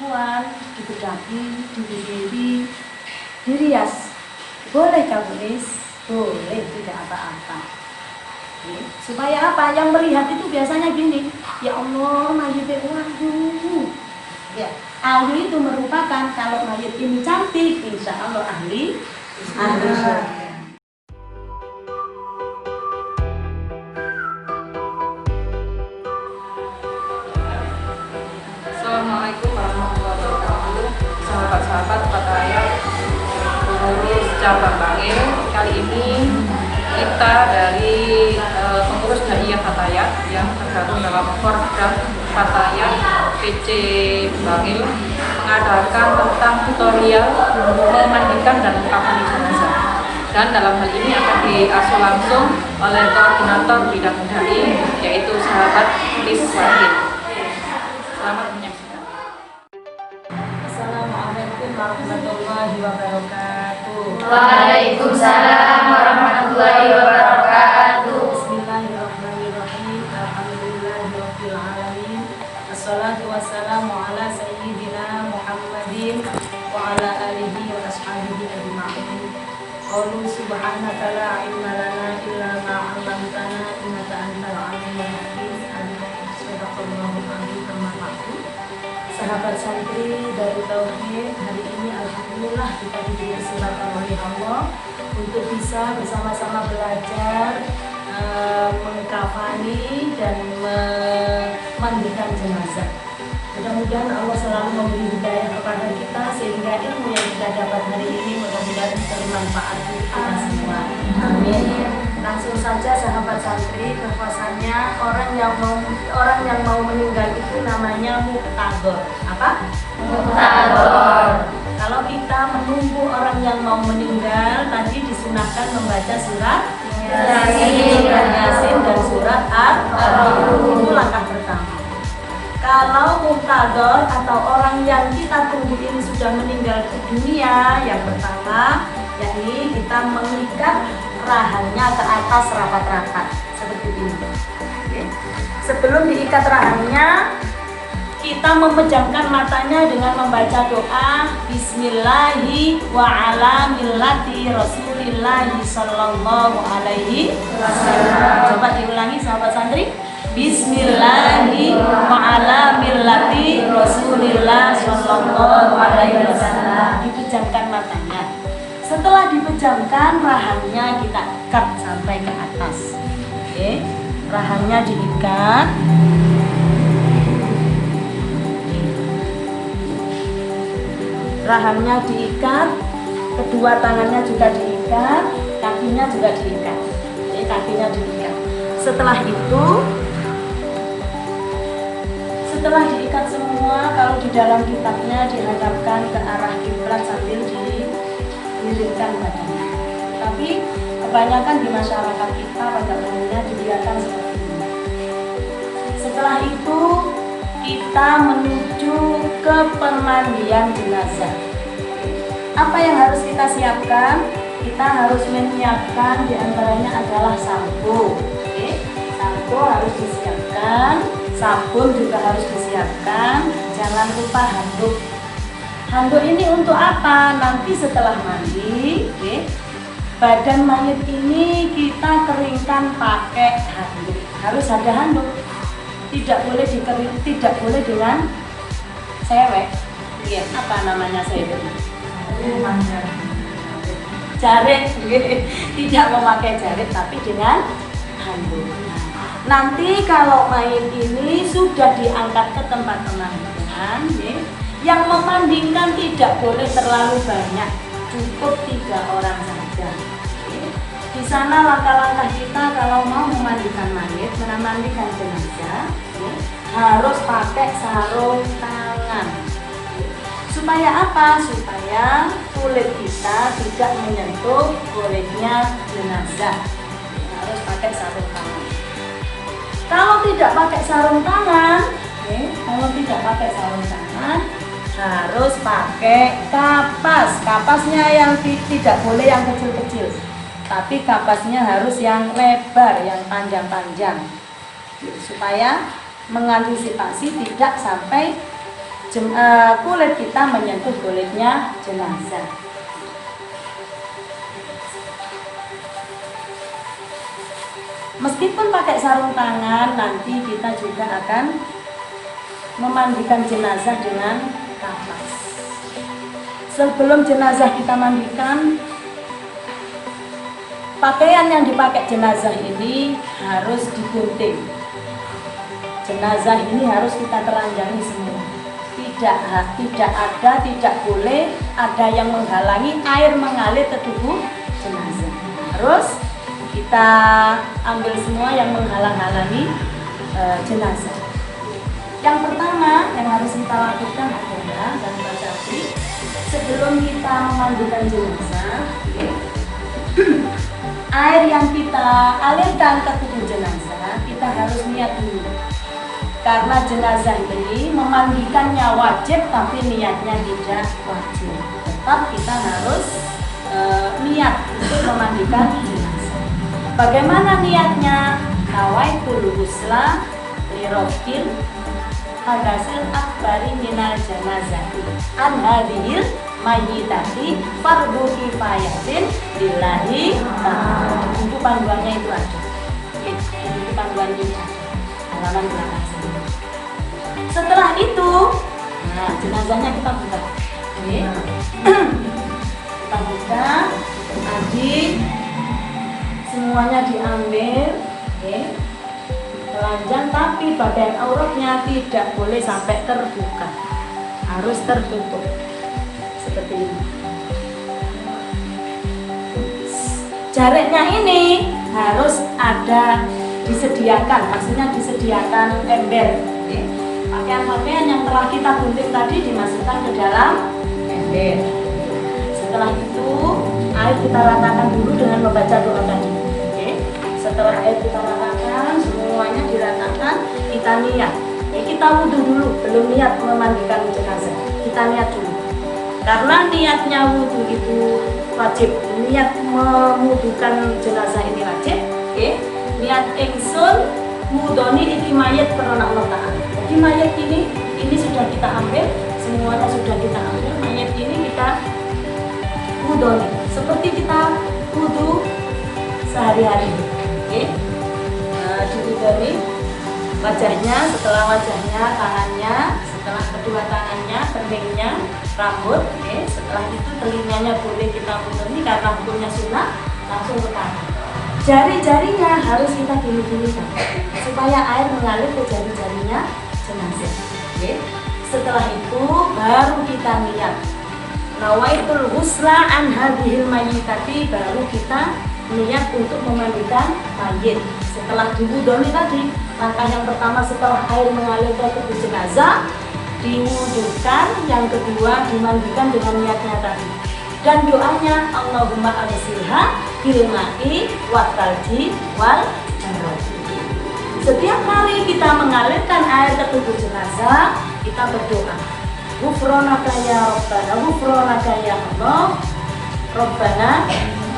perempuan dibedaki, dibibiri, dirias. Boleh kamu Nis? Boleh, tidak apa-apa. Supaya apa? Yang melihat itu biasanya gini, ya Allah, mayitnya wahyu. Ya, ahli itu merupakan kalau mayit ini cantik, insya Allah ahli surga. Assalamualaikum warahmatullahi wabarakatuh. Sahabat-sahabat Fatayat, pengurus cabang Bangil. Kali ini kita dari pengurus Daiyah Fatayat yang tergabung dalam Porda Fatayat PC Bangil mengadakan tentang tutorial memandikan dan mengkafani jenazah. Dan dalam hal ini akan diasuh langsung oleh koordinator bidang dai, yaitu sahabat Lis Wahid. Selamat menyaksikan. Assalamualaikum warahmatullahi wabarakatuh. Waalaikumsalam warahmatullahi wabarakatuh. Bismillahirrahmanirrahim. Alhamdulillahirabbil alamin. Wassalatu wassalamu ala sayyidina Muhammadin wa ala alihi wa ashabihi ajma'in. Qalu subhanaka la ilma lana illa ma 'allamtana innaka antal alimul hakim. Sadaqallahul azim. Sahabat santri dari Tauhid, hari ini alhamdulillah kita diberi kesempatan oleh Allah untuk bisa bersama-sama belajar mengkafani dan memandikan jenazah. Mudah-mudahan Allah selalu memberi hidayah kepada kita sehingga ilmu yang kita dapat hari ini mudah-mudahan bermanfaat untuk kita semua. Amin. Langsung saja sahabat santri, bahwasannya orang yang mau meninggal itu namanya muhtador. Apa? Muhtador. Kalau kita menunggu orang yang mau meninggal, tadi disunahkan membaca surat Yasin dan surat Ar-Rum. Itu langkah pertama. Kalau muhtador atau orang yang kita tunggu ini sudah meninggal dunia, yang pertama yakni kita mengikat rahangnya ke atas rapat-rapat seperti ini. Oke. Sebelum diikat rahangnya, kita memejamkan matanya dengan membaca doa Bismillahi wa ala millati Rasulillahi sallallahu alaihi wasallam. Coba diulangi sahabat santri. Bismillahi wa ala millati Rasulillah sallallahu alaihi wasallam. Dipejamkan matanya. Setelah dipejamkan, rahangnya kita ikat sampai ke atas. Oke, rahangnya diikat. Rahangnya diikat, kedua tangannya juga diikat, kakinya juga diikat. Oke, kakinya diikat. Setelah diikat semua, kalau di dalam kitabnya dihadapkan ke arah kiblat sambil dimiringkan badannya. Tapi kebanyakan di masyarakat kita pada umumnya dibiarkan seperti ini. Setelah itu kita menuju ke pemandian jenazah. Apa yang harus kita siapkan? Kita harus menyiapkan diantaranya adalah sampo. Sampo harus disiapkan, sabun juga harus disiapkan. Jangan lupa handuk. Handuk ini untuk apa? Nanti setelah mandi, badan mayit ini kita keringkan pakai handuk. Harus ada handuk. Tidak boleh dengan sewek. Apa namanya sewek? Jarit. Tidak memakai jarit, tapi dengan handuk. Nanti kalau mayit ini sudah diangkat ke tempat pemandian, yang memandingkan tidak boleh terlalu banyak, cukup 3 orang saja. Di sana langkah-langkah kita kalau mau memandikan mayit, memandikan jenazah, harus pakai sarung tangan. Supaya apa? Supaya kulit kita tidak menyentuh kulitnya jenazah. Harus pakai sarung tangan. Kalau tidak pakai sarung tangan, harus pakai kapas. Kapasnya yang tidak boleh yang kecil-kecil, tapi kapasnya harus yang lebar, yang panjang-panjang, supaya mengantisipasi tidak sampai kulit kita menyentuh kulitnya jenazah. Meskipun pakai sarung tangan, nanti kita juga akan memandikan jenazah dengan kapas. Sebelum jenazah kita mandikan, pakaian yang dipakai jenazah ini harus digunting. Jenazah ini harus kita telanjangi semua. Tidak boleh ada yang menghalangi air mengalir ke tubuh jenazah. Harus kita ambil semua yang menghalang-halangi jenazah. Yang pertama yang harus kita lakukan adalah dan bacapi, sebelum kita memandikan jenazah, air yang kita alirkan ke tubuh jenazah, kita harus niat dulu. Karena jenazah ini memandikannya wajib, tapi niatnya tidak wajib. Tetap kita harus niat untuk memandikan jenazah. Bagaimana niatnya? Nawaitul ghusla li rafil hadasil akbari minal janazati an hadhil mayyitati fardu kifayatin lillahi ta'ala. Untuk panduannya itu ada. Untuk panduan ini ada. Halaman belakang. Setelah itu, nah jenazahnya kita buka. Oke. Kita buka, tadi semuanya diambil, oke. Telanjang, tapi bagian auratnya tidak boleh sampai terbuka, harus tertutup seperti ini. Jareknya ini harus ada disediakan, maksudnya disediakan ember. Oke. Pakaian-pakaian yang telah kita gunting tadi dimasukkan ke dalam ember. Setelah itu air kita ratakan dulu dengan membaca doa tadi. Oke. Setelah air kita ratakan, semuanya diratakan, kita niat. Kita wudhu dulu, belum niat memandikan jenazah. Kita niat dulu. Karena niatnya wudhu itu wajib. Niat memwudhukan jenazah ini wajib. Oke. Niat ingsun mudoni iki mayat karena Allah Ta'ala. Jadi mayat ini sudah kita ambil, semuanya sudah kita ambil. Mayat ini kita mudoni seperti kita wudu sehari-hari. Oke. Diwudoni wajahnya, setelah wajahnya tangannya, setelah kedua tangannya, keningnya, rambut. Oke. Setelah itu telinganya boleh kita wudoni karena hukumnya sunnah, langsung ke tangan. Jari-jarinya harus kita gini-ginikan supaya air mengalir ke jari-jarinya jenazah. Oke. Setelah itu baru kita niat. Nawaitul ghusla an hadhil mayyitati, baru kita niat untuk memandikan mayit. Setelah diwudoni tadi, langkah yang pertama setelah air mengalir ke tubuh jenazah, diwudukan, yang kedua dimandikan dengan niatnya tadi. Dan doanya Allahumma aghsilha bil ma'i wat talji wal jarrati. Setiap kali kita mengalirkan air ke tubuh jenazah, kita berdoa. Ghufranaka ya Rabbana, ghufranaka ya Allah, Rabbana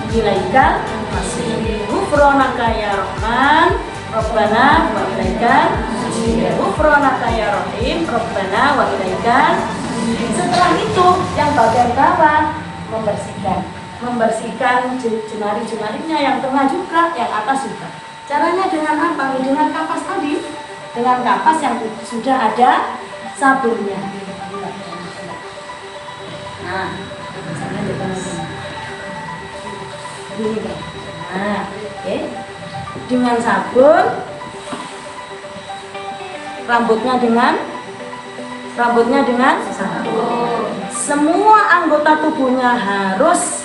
ilaikal masir. Ghufranaka ya Rahman, Rabbana wa ilaikal masir. Ghufranaka ya Rahim, Rabbana wa ilaikal masir. Setelah itu, yang bagian bawah membersihkan jemari-jemarinya, yang tengah juga, yang atas juga. Caranya dengan apa? Dengan kapas tadi, dengan kapas yang sudah ada sabunnya. Nah, misalnya di tengah-tengah. Gini kan. Nah, oke. Dengan sabun, rambutnya dengan sabun. Semua anggota tubuhnya harus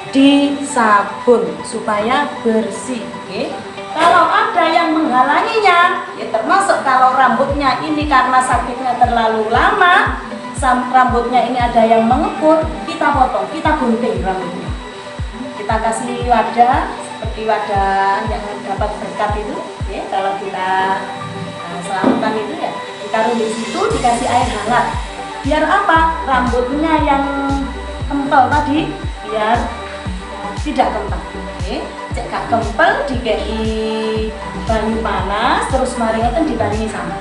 disabun supaya bersih. Oke. Kalau ada yang menghalanginya, ya termasuk kalau rambutnya ini karena sakitnya terlalu lama, rambutnya ini ada yang mengepul, kita potong, kita gunting rambutnya. Kita kasih wadah seperti wadah yang dapat berkat itu, ya, kalau kita selamatan itu ya, ditaruh di situ, dikasih air hangat. Biar apa? Rambutnya yang kental tadi biar tidak kental. Oke, cek gak kempel dikei banyu panas terus mari ngoten dibarengi sama.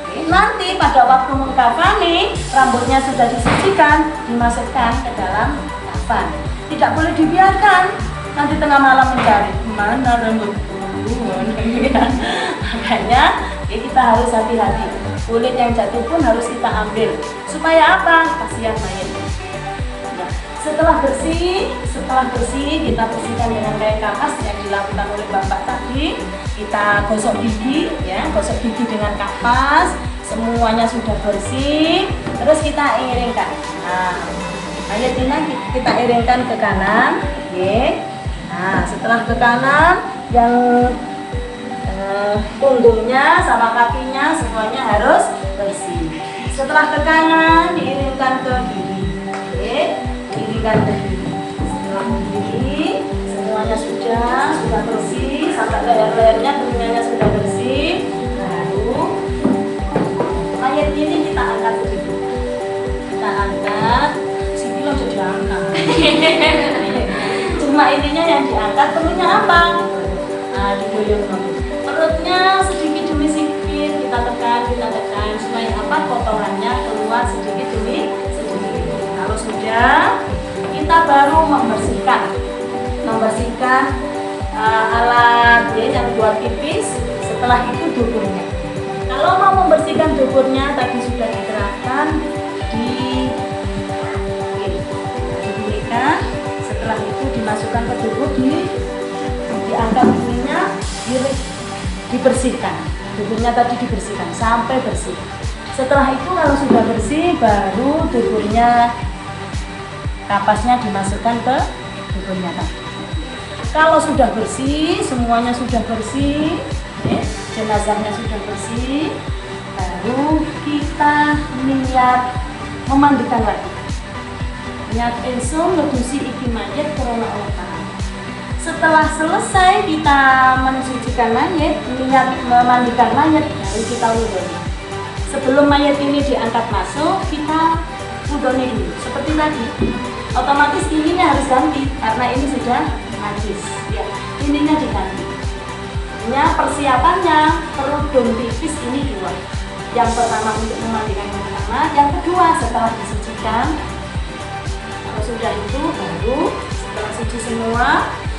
Oke, nanti pada waktu mengkafani rambutnya sudah disucikan, dimasukkan ke dalam kafan. Tidak boleh dibiarkan nanti tengah malam mencari mana rambutku. Makanya kita harus hati-hati. Kulit yang jatuh pun harus kita ambil. Supaya apa? Kasihan mayat. Setelah bersih, kita bersihkan dengan kain kapas yang dilakukan oleh Bapak tadi. Kita gosok gigi, ya, gosok gigi dengan kapas. Semuanya sudah bersih. Terus kita iringkan. Nah, mayat ini kita iringkan ke kanan, oke. Nah, setelah ke kanan, yang punggungnya sama kakinya semuanya harus bersih. Setelah ke kanan, diiringkan ke kiri, oke. Diiringkan ke kiri. Setelah ke kiri, semuanya sudah bersih, sampai leher-lehernya, telinganya sudah bersih. Baru mayat ini kita angkat begitu. Kita angkat, si Bilo jadi angkat. Cuma ininya yang diangkat, perutnya apa? Nah, digoyong perutnya sedikit demi sedikit kita tekan supaya apa? Kotorannya keluar sedikit demi sedikit. Kalau sudah, kita baru membersihkan alat yang buat pipis. Setelah itu duburnya. Kalau mau membersihkan duburnya tadi sudah diterapkan diberikan. Setelah itu dimasukkan ke dubur, diangkat ininya, dibersihkan. Duburnya tadi dibersihkan sampai bersih. Setelah itu kalau sudah bersih, baru duburnya, kapasnya dimasukkan ke duburnya tadi. Kalau sudah bersih, semuanya sudah bersih, jenazahnya sudah bersih, baru kita niat memandikan lagi. Niat insum ngedusi iki mayit krana Allah. Setelah selesai kita mensucikan mayit, niat memandikan mayit, baru kita wudhu. Sebelum mayit ini diangkat masuk, kita wudhu dulu. Seperti tadi, otomatis ininya harus ganti karena ini sudah najis. Ya, ininya diganti. Persiapannya kerudung pipis ini dua. Yang pertama untuk memandikan yang pertama, yang kedua setelah disucikan. Kalau sudah itu baru setelah suci semua,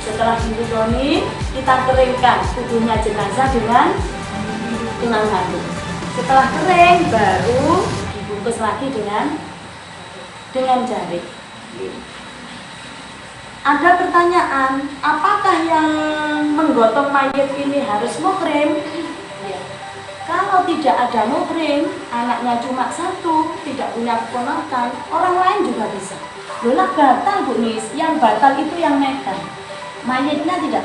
setelah diwudoni, kita keringkan tubuhnya jenazah dengan handuk. Setelah kering baru dibungkus lagi dengan jarik. Ada pertanyaan, apakah yang menggotong mayit ini harus muhrim? Ya. Kalau tidak ada muhrim, anaknya cuma satu, tidak punya keponakan, orang lain juga bisa. Lolah batal Bu Nis, yang batal itu yang megang. Mayitnya tidak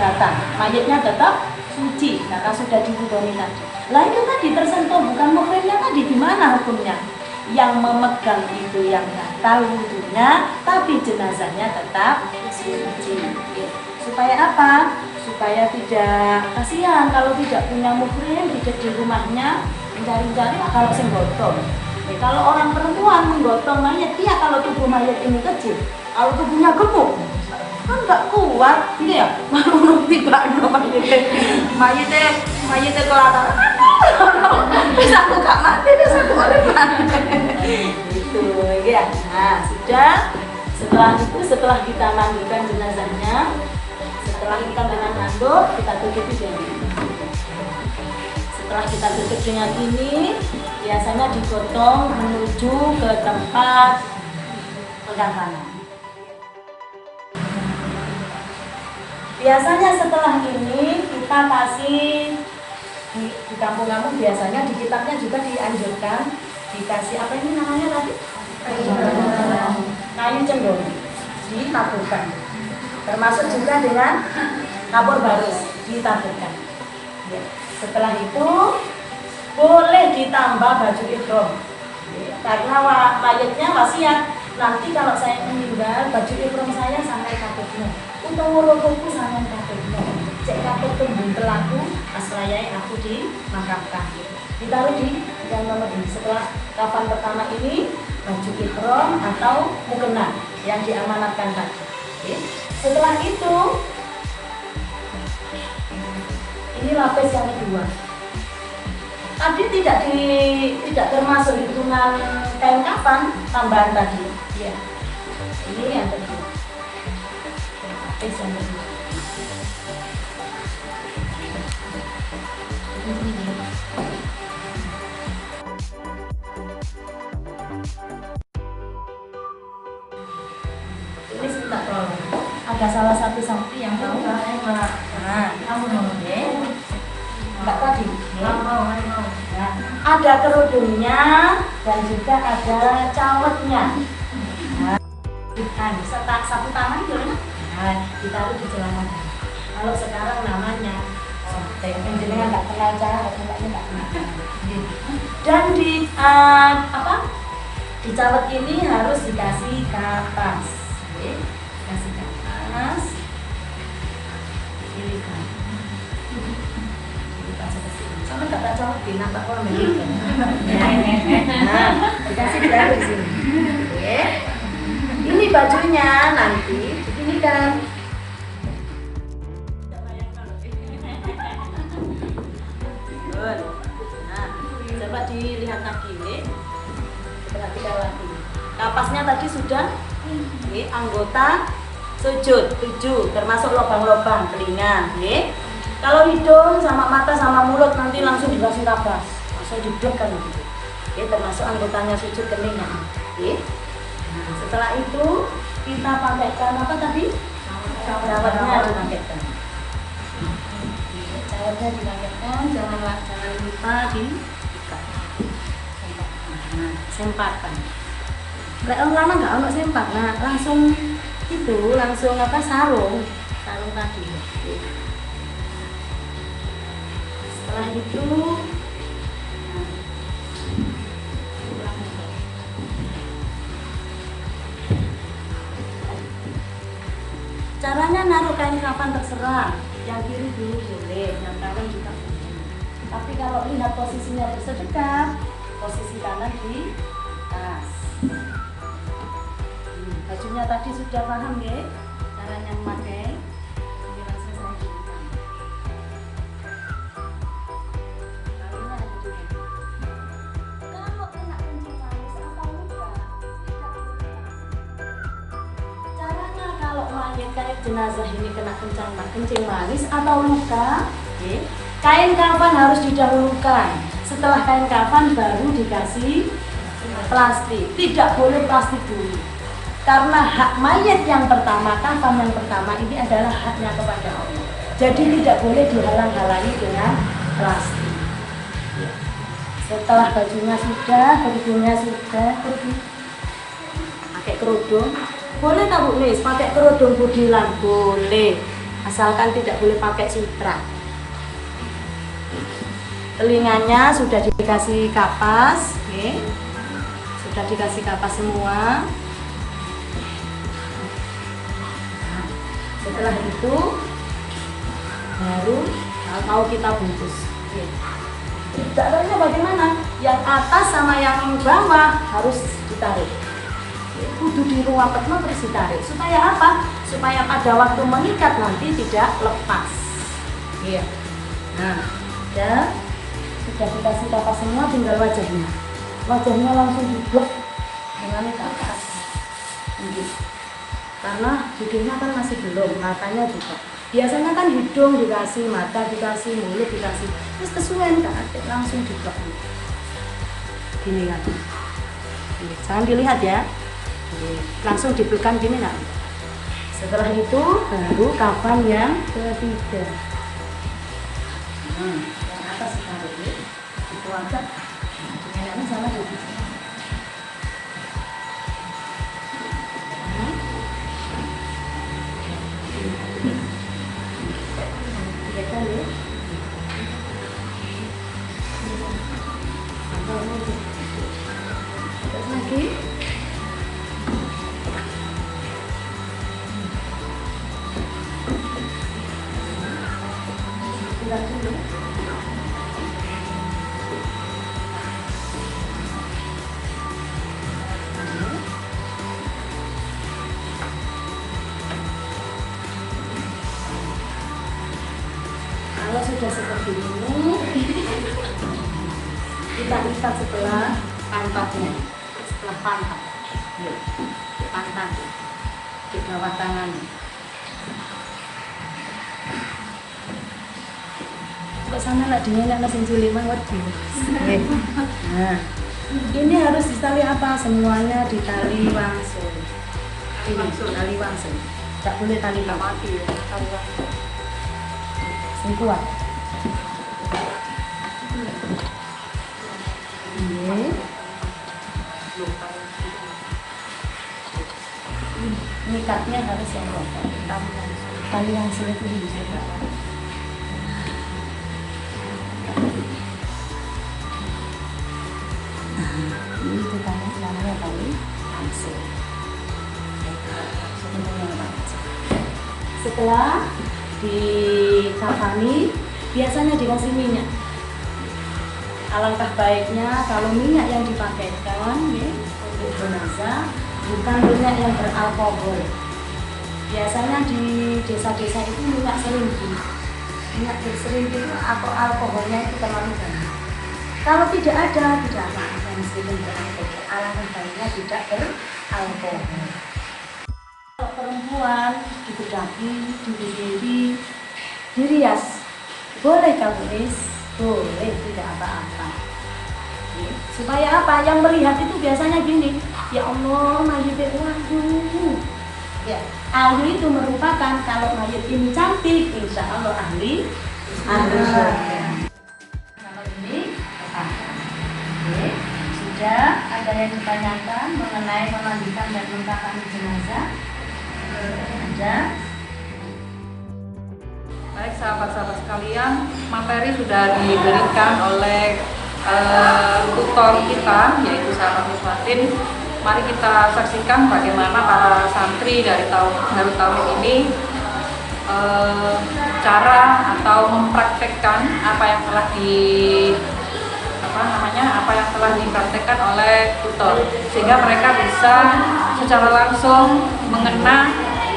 batal, mayitnya tetap suci karena sudah diwudoni tadi. Lah itu tadi tersentuh, bukan muhrimnya tadi, gimana hukumnya? Yang memegang itu yang batal wudunya, tapi jenazahnya tetap suci. Supaya apa? Supaya tidak kasihan kalau tidak punya muhrim, tidak di rumahnya mencari-cari kalau sing gotong. Kalau orang perempuan menggotong mayat, iya kalau tubuh mayat ini kecil, kalau tubuhnya gemuk kan nggak kuat, gitu ya. Malu tiba mayatnya kelataran, bisa buka mati deh satu orang gitu ya. Nah sudah, setelah kita mandikan jenazahnya, setelah kita dengan handuk, kita tutupi dengan ini. Setelah kita tutup dengan ini, biasanya digotong menuju ke tempat pengkafanan. Biasanya setelah ini kita kasih di kampung-kampung, biasanya di kitabnya juga dianjurkan dikasih apa ini namanya tadi? Kayu cenggong ditaburkan. Termasuk juga dengan kapur barus ditaburkan. Ya. Setelah itu boleh ditambah baju ihram. Karena mayatnya wasiat, nanti kalau saya meninggal baju ihram saya sampai kapurnya. Utawa rokoku sampai kapurnya. Cek kapur tembung telaku asrayai aku dimakamkan. Ditaruh di yang nomor ini. Setelah kafan pertama ini baju ihram atau mukena yang diamanatkan tadi. Setelah itu ini lapis yang kedua. tadi tidak termasuk hitungan kain kafan tambahan tadi. Ya. Ini yang kedua. Yang kedua. Ini sebentar tolong. Ada salah satu sapi yang tahu. Nah, kamu mau deh. Enggak tadi. Mau. Nah, ada kerudungnya dan juga ada cawetnya. Nah, sapu tangan gimana? Nah, ditaruh di celana. Kalau sekarang namanya jenengan nggak kenal cawet, enggak kenal. Dan di di cawet ini harus dikasih kapas. Oke, dikasih kapas. Pilih kan. Sama kata cowok bina tak orang begitu. Nah, dikasih taruh di sini. Oke. Ini bajunya nanti ini kan. Nah, coba dilihat lagi nih. Perhatikan lagi. Kapasnya tadi sudah. Oke, anggota sujud 7 termasuk lubang-lubang telinga. Oke. Kalau hidung sama mata sama mulut nanti langsung dikasih kapas, langsung didekkan gitu. Oke, termasuk anggotanya sujud telinga. Oke. Nah, setelah itu kita pakaikan apa tadi? Cawetnya dipakaikan. Cawetnya dipakaikan, jangan lupa diikat. Nah, sempakan. Lama nggak ono sempak. Nah, langsung sarung tadi. Oke. Setelah itu caranya naruh kain kafan terserah, yang kiri dulu boleh, yang kanan juga boleh. Tapi kalau lihat posisinya bersedekat, posisi kanan di atas. Bajunya tadi sudah paham ya caranya memakai. Kain jenazah ini kena kencing manis atau luka, kain kafan harus didahulukan. Setelah kain kafan baru dikasih plastik. Tidak boleh plastik dulu, karena hak mayat yang pertama, kafan yang pertama ini adalah haknya kepada Allah. Jadi tidak boleh dihalang-halangi dengan plastik. Setelah bajunya sudah, kerudungnya sudah, pakai kerudung. Boleh tak Bu Nis pakai kerudung budilan? Boleh, asalkan tidak boleh pakai sutra. Telinganya sudah dikasih kapas, oke. Sudah dikasih kapas semua. Nah, setelah itu baru mau kita bungkus. Caranya bagaimana? Yang atas sama yang bawah harus ditarik. Kudu di ruang petno terus ditarik. Supaya apa? Supaya pada waktu mengikat nanti tidak lepas. Iya. Nah, sudah dikasih kapas semua, tinggal wajahnya. Wajahnya langsung diblok dengan kapas. Karena hidungnya kan masih belum, matanya juga. Biasanya kan hidung dikasih, mata dikasih, mulut dikasih. Terus kesuwen kan, langsung diblok. Gini kan. Jangan dilihat ya. Langsung dibelkan gini nah. Setelah itu baru kafan yang ketiga. Yang atas taruh itu angkat. Ini sama dulu. Tiga kali. Terus lagi. Kalau sudah seperti ini, kita ikat sebelah pantatnya, setelah pantat, pantat di bawah tangan. Kok sana nak dingin nak mesin cilik mah wedi. Nah, ini harus ditali apa? Semuanya ditali langsung. Tali langsung. Tak boleh tali mati ya, tali langsung. sing kuat. Ini. Nikatnya harus yang kokoh. Tali langsung itu bisa. Ini kita namanya tali langsung. Setelah dikafani, biasanya dikasih minyak. Alangkah baiknya kalau minyak yang dipakaikan untuk jenazah bukan minyak yang beralkohol. Biasanya di desa-desa itu minyak seringgi. Minyak seringgi itu alkoholnya itu terlalu banyak. Kalau tidak ada, tidak apa-apa meskipun beralkohol. Alangkah baiknya tidak beralkohol. Kalau perempuan dibedaki, dibiri, dirias, boleh tulis, boleh, tidak apa-apa. Supaya apa? Yang melihat itu biasanya gini, ya Allah, mayitnya waduh. Ya, ahli itu merupakan kalau mayit ini cantik, insya Allah ahli surga. Kalau ini apa? Oke, sudah ada yang ditanyakan mengenai memandikan dan mengkafani jenazah? Ada. Baik sahabat-sahabat sekalian, materi sudah diberikan oleh tutor kita yaitu sahabat Muswatin. Mari kita saksikan bagaimana para santri dari Darut Tauhid ini cara atau mempraktekkan apa yang telah dipraktekkan oleh tutor, sehingga mereka bisa secara langsung mengena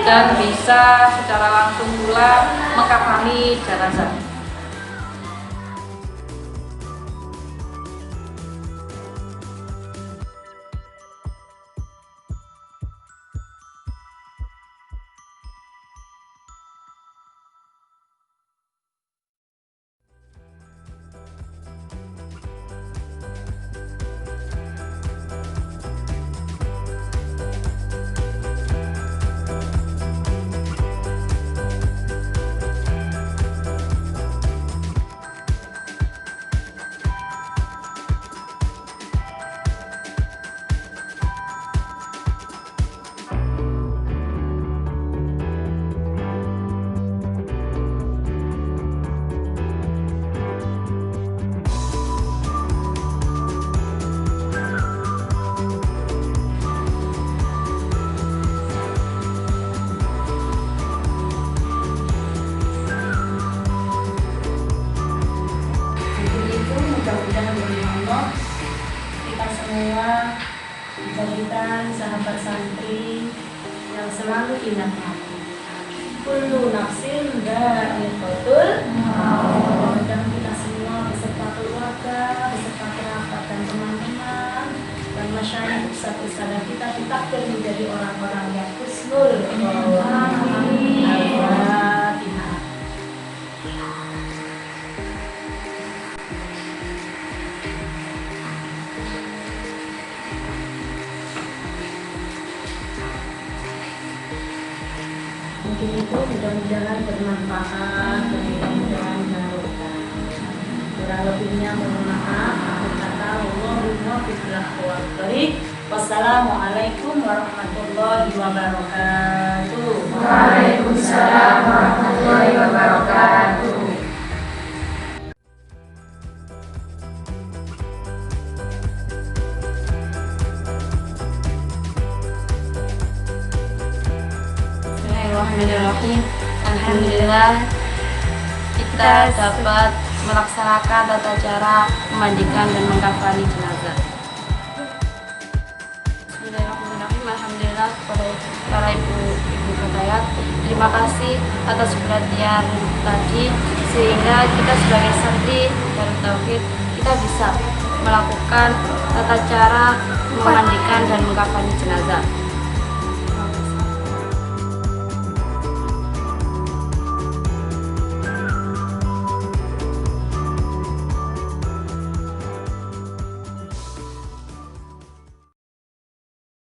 dan bisa secara langsung pula mengkafani jenazah. Semua dijadikan sahabat santri yang selalu ingat mati. Kullu nafsin dha'iqatul maut. Dan kita semua beserta keluarga, beserta kerabat dan teman-teman dan masyarakat besar-besar kita ditakdir menjadi orang-orang yang husnul. Amin. Al-Fatihah. Mungkin itu mudah-mudahan bermanfaat dan mudah-mudahan barokah. Kurang lebihnya mohon maaf. Aku kata Wassalamualaikum warahmatullahi wabarakatuh. Waalaikumsalam warahmatullahi wabarakatuh. Bismillahirrahmanirrahim. Alhamdulillah kita dapat melaksanakan tata cara memandikan dan mengkafani jenazah. Bismillahirrahmanirrahim. Alhamdulillah kepada para ibu Fatayat, terima kasih atas perhatian tadi sehingga kita sebagai santri Darut Tauhid kita bisa melakukan tata cara memandikan dan mengkafani jenazah.